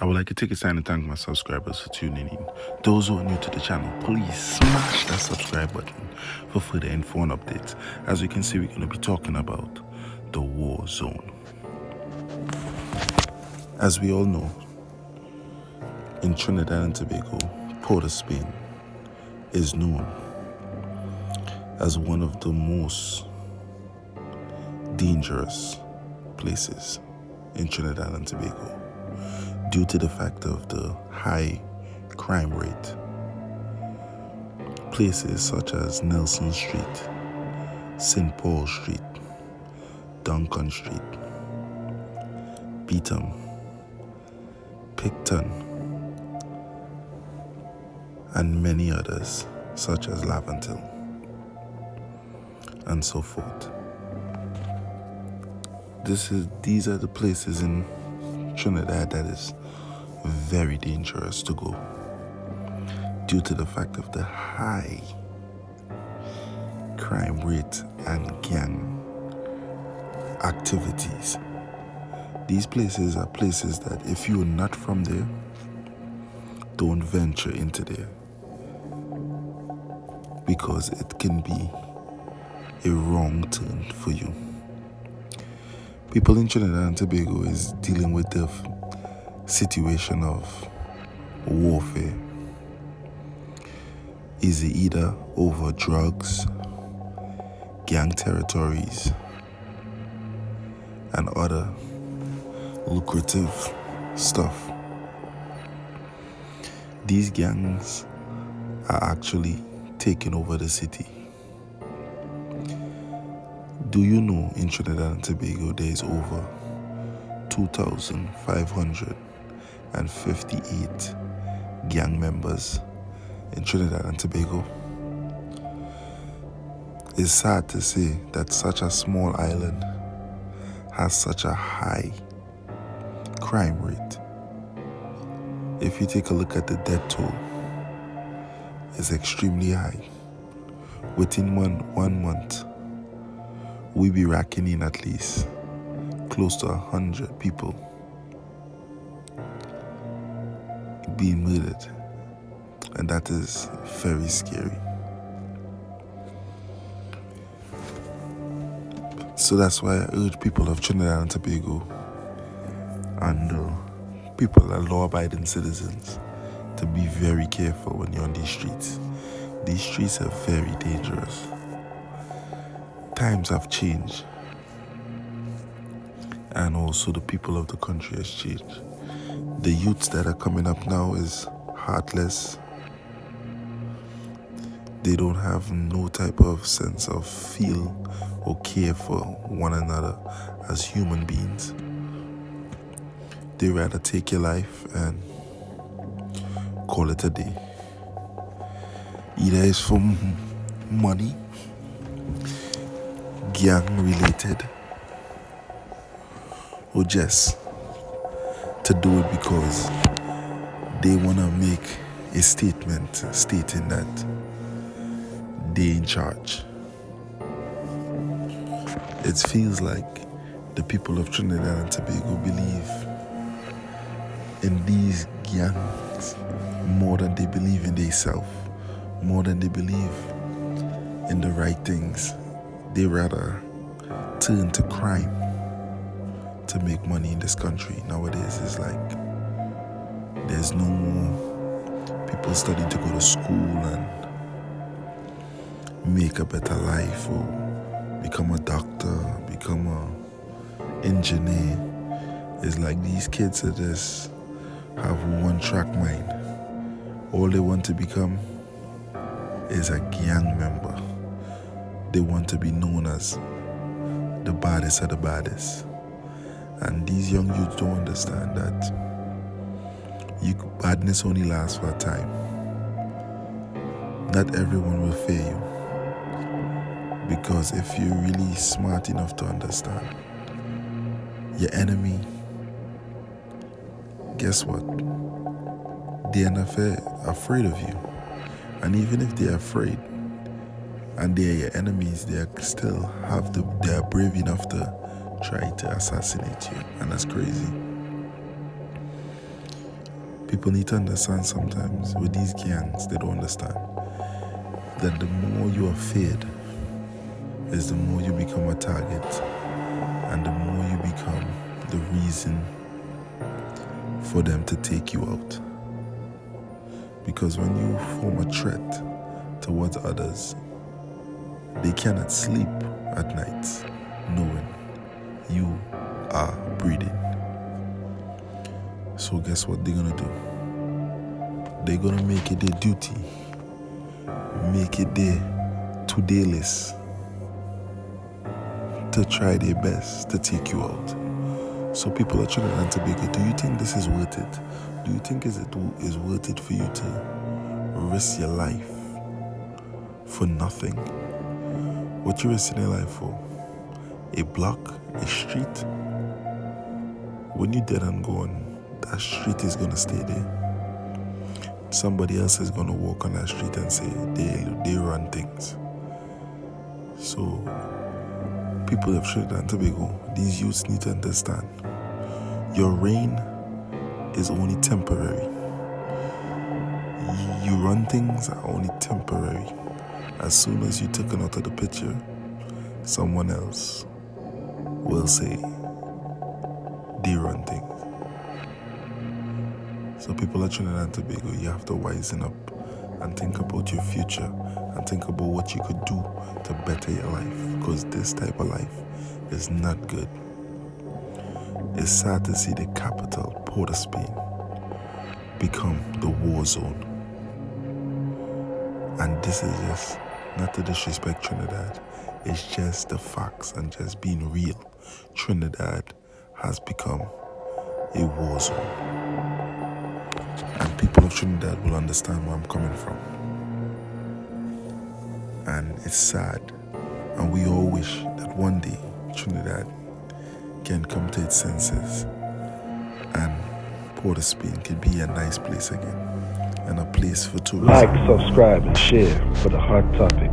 I would like to take a time to thank my subscribers for tuning in. Those who are new to the channel, please smash that subscribe button for further info and updates. As you can see, we're going to be talking about the war zone. As we all know, in Trinidad and Tobago, Port of Spain is known as one of the most dangerous places in Trinidad and Tobago due to the fact of the high crime rate. Places such as Nelson Street, St. Paul Street, Duncan Street, Beetham, Picton, and many others such as Laventil, and so forth. These are the places in Trinidad that is very dangerous to go due to the fact of the high crime rate and gang activities. These places are places that if you are not from there, don't venture into there, because it can be a wrong turn for you. People in Trinidad and Tobago is dealing with the situation of warfare. Is it either over drugs, gang territories, and other lucrative stuff? These gangs are actually taking over the city. Do you know in Trinidad and Tobago there is over 2,558 gang members in Trinidad and Tobago? It's sad to say that such a small island has such a high crime rate. If you take a look at the death toll, it's extremely high. Within one month, we be racking in at least close to 100 people being murdered, and that is very scary. So that's why I urge people of Trinidad and Tobago and people that are law-abiding citizens to be very careful when you're on these streets. These streets are very dangerous. Times have changed, and also the people of the country has changed. The youths that are coming up now is heartless. They don't have no type of sense of feel or care for one another as human beings. They rather take your life and call it a day. Either it's for money, gang related, or just to do it because they want to make a statement stating that they're in charge. It feels like the people of Trinidad and Tobago believe in these gangs more than they believe in themselves, more than they believe in the right things. They rather turn to crime to make money in this country. Nowadays, it's like there's no more people studying to go to school and make a better life or become a doctor, become an engineer. It's like these kids are just have one track mind. All they want to become is a gang member. They want to be known as the baddest of the baddest. And these young youths don't understand that badness only lasts for a time. Not everyone will fear you. Because if you're really smart enough to understand, your enemy, guess what? They're not afraid of you. And even if they're afraid and they're your enemies, they are brave enough to try to assassinate you. And that's crazy. People need to understand sometimes with these gangs, they don't understand that the more you are feared is the more you become a target, and the more you become the reason for them to take you out. Because when you form a threat towards others, they cannot sleep at night knowing you are breathing. So guess what they're gonna do? They're gonna make it their duty, make it their to-do list to try their best to take you out. So people are Trinidad and Tobago, do you think this is worth it? Do you think is worth it for you to risk your life for nothing? What you risking your life for? A block? A street? When you're dead and gone, that street is gonna stay there. Somebody else is gonna walk on that street and say they run things. So people of Trinidad and Tobago, these youths need to understand, your reign is only temporary. You run things are only temporary. As soon as you're taken out of the picture, someone else will say they run things. So people of Trinidad and Tobago, you have to wisen up and think about your future and think about what you could do to better your life, because this type of life is not good. It's sad to see the capital, Port of Spain, become the war zone. And this is just not to disrespect Trinidad, it's just the facts and just being real. Trinidad has become a war zone. And people of Trinidad will understand where I'm coming from. And it's sad. And we all wish that one day Trinidad can come to its senses and Port of Spain could be a nice place again and a place for tourism. Like, subscribe, and share for the hot topic.